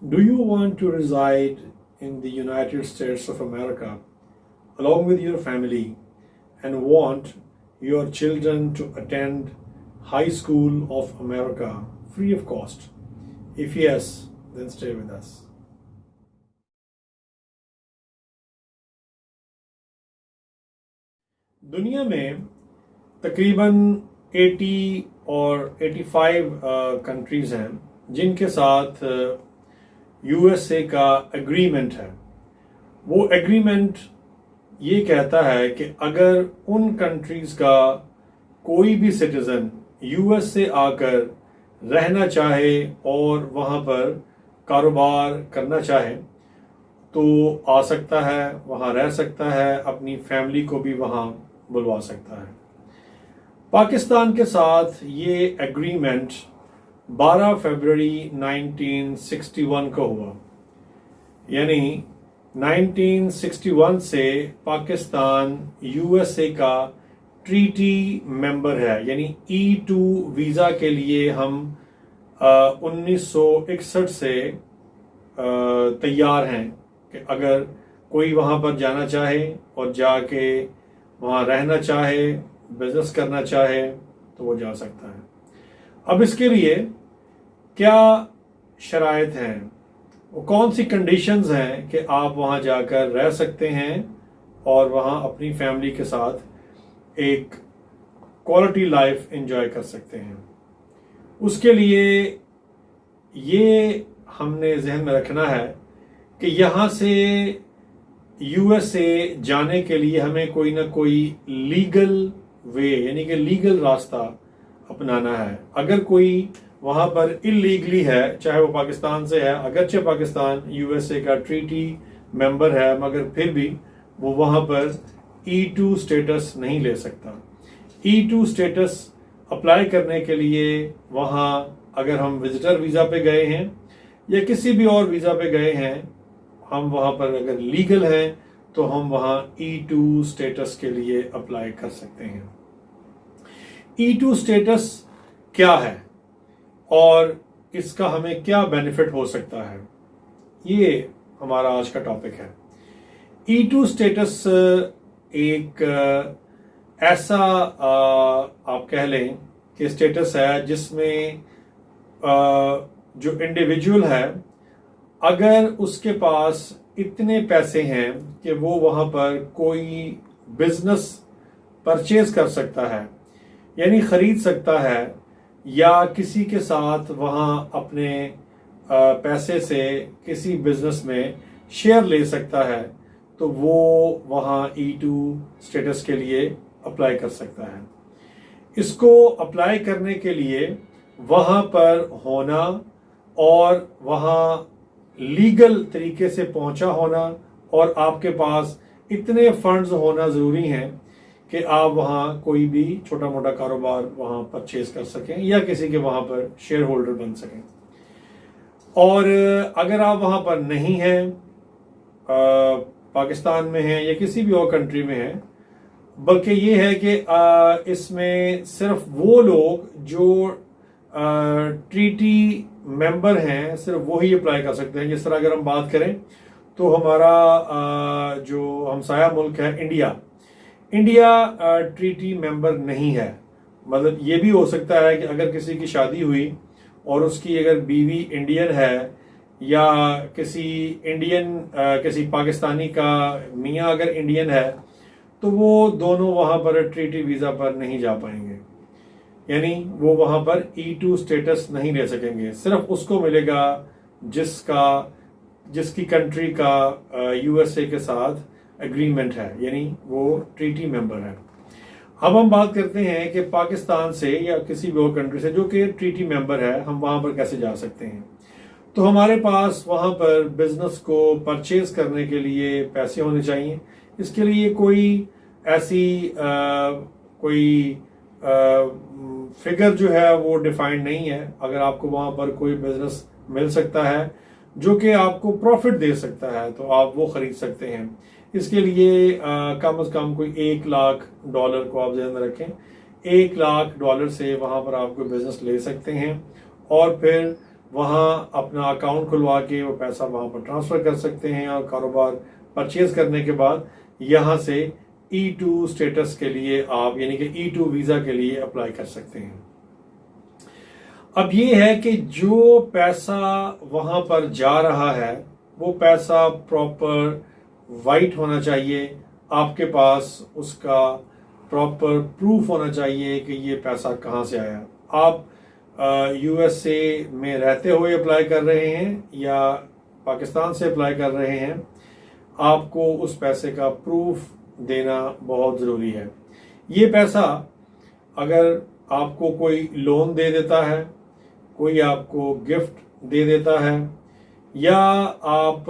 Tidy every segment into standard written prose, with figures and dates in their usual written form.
Do you want to reside in the United States of America along with your family and want your children to attend High School of America free of cost? If yes, then stay with us. दुनिया में तकरीबन 80 और 85 countries हैं जिनके साथ USA का agreement है। वो एग्रीमेंट ये कहता है कि अगर उन कंट्रीज़ का कोई भी सिटीज़न यूएसए आकर रहना चाहे और वहाँ पर कारोबार करना चाहे तो आ सकता है, वहाँ रह सकता है, अपनी फैमिली को भी वहाँ बुलवा सकता है। पाकिस्तान के साथ ये एग्रीमेंट 12 फरवरी 1961 को हुआ। यानी 1961 से पाकिस्तान यूएसए का ट्रीटी मेंबर है। यानी E2 वीज़ा के लिए हम 1961 से तैयार हैं कि अगर कोई वहाँ पर जाना चाहे और जाके वहाँ रहना चाहे, बिजनेस करना चाहे तो वो जा सकता है। अब इसके लिए क्या शराइत हैं, वो कौन सी कंडीशंस हैं कि आप वहाँ जाकर रह सकते हैं और वहाँ अपनी फैमिली के साथ एक क्वालिटी लाइफ एंजॉय कर सकते हैं। उसके लिए ये हमने जहन में रखना है कि यहाँ से यूएसए जाने के लिए हमें कोई ना कोई लीगल वे यानी कि लीगल रास्ता अपनाना है। अगर कोई वहाँ पर इलीगली है, चाहे वो पाकिस्तान से है, अगरचे पाकिस्तान यूएसए का ट्रीटी मेंबर है, मगर फिर भी वो वहाँ पर E2 स्टेटस नहीं ले सकता। E2 स्टेटस अप्लाई करने के लिए वहाँ अगर हम विजिटर वीज़ा पे गए हैं या किसी भी और वीज़ा पे गए हैं, हम वहाँ पर अगर लीगल हैं तो हम वहाँ E2 स्टेटस के लिए अप्लाई कर सकते हैं। E2 स्टेटस क्या है और इसका हमें क्या बेनिफिट हो सकता है, ये हमारा आज का टॉपिक है। E2 स्टेटस एक ऐसा आप कह लें कि स्टेटस है जिसमें जो इंडिविजुअल है, अगर उसके पास इतने पैसे हैं कि वो वहाँ पर कोई बिजनेस परचेज कर सकता है, यानी खरीद सकता है, या किसी के साथ वहाँ अपने पैसे से किसी बिजनेस में शेयर ले सकता है, तो वो वहाँ E2 स्टेटस के लिए अप्लाई कर सकता है। इसको अप्लाई करने के लिए वहाँ पर होना और वहाँ लीगल तरीके से पहुंचा होना और आपके पास इतने फंड्स होना ज़रूरी हैं कि आप वहाँ कोई भी छोटा मोटा कारोबार वहाँ परचेज कर सकें या किसी के वहाँ पर शेयर होल्डर बन सकें। और अगर आप वहाँ पर नहीं हैं, पाकिस्तान में हैं या किसी भी और कंट्री में हैं, बल्कि ये है कि इसमें सिर्फ वो लोग जो ट्रीटी मेंबर हैं सिर्फ वो ही अप्लाई कर सकते हैं। जिस तरह अगर हम बात करें तो हमारा जो हमसाया मुल्क है इंडिया ट्रीटी मेंबर नहीं है। मतलब ये भी हो सकता है कि अगर किसी की शादी हुई और उसकी अगर बीवी इंडियन है या किसी इंडियन किसी पाकिस्तानी का मियाँ अगर इंडियन है तो वो दोनों वहाँ पर ट्रीटी वीज़ा पर नहीं जा पाएंगे, यानी वो वहाँ पर E2 स्टेटस नहीं ले सकेंगे। सिर्फ उसको मिलेगा जिसकी कंट्री का यूएसए के साथ एग्रीमेंट है, यानी वो ट्रीटी मेंबर है। अब हम बात करते हैं कि पाकिस्तान से या किसी भी और कंट्री से जो कि ट्रीटी मेंबर है, हम वहाँ पर कैसे जा सकते हैं। तो हमारे पास वहाँ पर बिजनेस को परचेज करने के लिए पैसे होने चाहिए। इसके लिए कोई ऐसी कोई फिगर जो है वो डिफाइंड नहीं है। अगर आपको वहाँ पर कोई बिजनेस मिल सकता है जो कि आपको प्रॉफिट दे सकता है तो आप वो खरीद सकते हैं। इसके लिए कम से कम कोई $1 लाख को आप ध्यान में रखें। $1 लाख से वहाँ पर आप कोई बिजनेस ले सकते हैं और फिर वहाँ अपना अकाउंट खुलवा के वो पैसा वहाँ पर ट्रांसफ़र कर सकते हैं और कारोबार परचेज करने के बाद यहाँ से E2 स्टेटस के लिए आप यानी कि E2 वीज़ा के लिए अप्लाई कर सकते हैं। अब ये है कि जो पैसा वहाँ पर जा रहा है वो पैसा प्रॉपर वाइट होना चाहिए, आपके पास उसका प्रॉपर प्रूफ होना चाहिए कि ये पैसा कहाँ से आया। आप USA में रहते हुए अप्लाई कर रहे हैं या पाकिस्तान से अप्लाई कर रहे हैं, आपको उस पैसे का प्रूफ देना बहुत ज़रूरी है। ये पैसा अगर आपको कोई लोन दे देता है, कोई आपको गिफ्ट दे देता है, या आप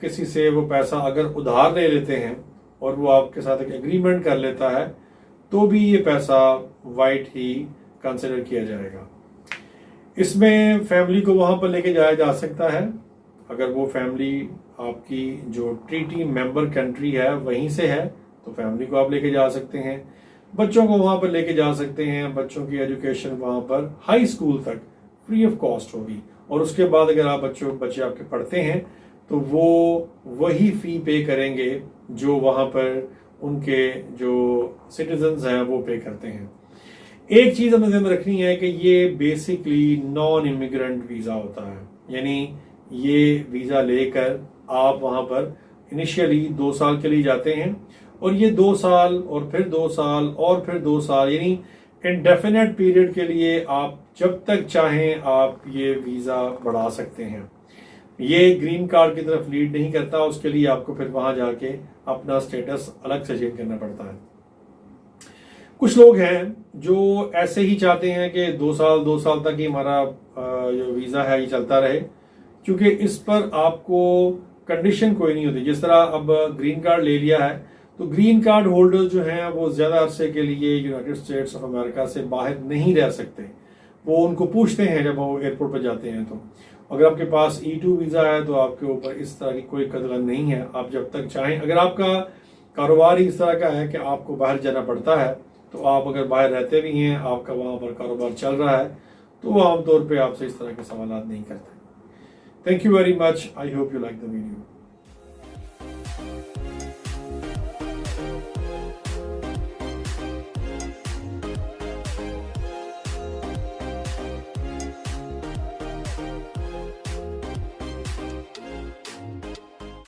किसी से वो पैसा अगर उधार ले लेते हैं और वो आपके साथ एक एग्रीमेंट कर लेता है, तो भी ये पैसा वाइट ही कंसिडर किया जाएगा। इसमें फैमिली को वहाँ पर लेके जाया जा सकता है, अगर वो फैमिली आपकी जो ट्रीटी मेंबर कंट्री है वहीं से है तो फैमिली को आप लेके जा सकते हैं। बच्चों को वहाँ पर लेके जा सकते हैं, बच्चों की एजुकेशन वहाँ पर हाई स्कूल तक फ्री ऑफ कॉस्ट होगी, और उसके बाद अगर आप बच्चे आपके पढ़ते हैं तो वो वही फ़ी पे करेंगे जो वहाँ पर उनके जो सिटीजन्स हैं वो पे करते हैं। एक चीज़ हमें ध्यान में रखनी है कि ये बेसिकली नॉन इमिग्रेंट वीज़ा होता है, यानी ये वीज़ा लेकर आप वहाँ पर इनिशियली 2 साल के लिए जाते हैं और ये 2 साल और फिर 2 साल और फिर 2 साल यानी इंडेफिनेट पीरियड के लिए आप जब तक चाहें आप ये वीज़ा बढ़ा सकते हैं। ये ग्रीन कार्ड की तरफ लीड नहीं करता, उसके लिए आपको फिर वहाँ जाके अपना स्टेटस अलग से चेंज करना पड़ता है। कुछ लोग हैं जो ऐसे ही चाहते हैं कि 2 साल तक ही हमारा जो वीज़ा है ये चलता रहे, क्योंकि इस पर आपको कंडीशन कोई नहीं होती। जिस तरह अब ग्रीन कार्ड ले लिया है तो ग्रीन कार्ड होल्डर जो हैं वो ज़्यादा अरसे के लिए यूनाइटेड स्टेट्स ऑफ अमेरिका से बाहर नहीं रह सकते। वो उनको पूछते हैं जब वो एयरपोर्ट पर जाते हैं, तो अगर आपके पास E2 वीज़ा है तो आपके ऊपर इस तरह की कोई कदर नहीं है, आप जब तक चाहें। अगर आपका कारोबार ही इस तरह का है कि आपको बाहर जाना पड़ता है, तो आप अगर बाहर रहते भी हैं, आपका वहाँ पर कारोबार चल रहा है, तो वो आमतौर पर आपसे इस तरह के सवाल नहीं करते। Thank you very much. I hope you like the video.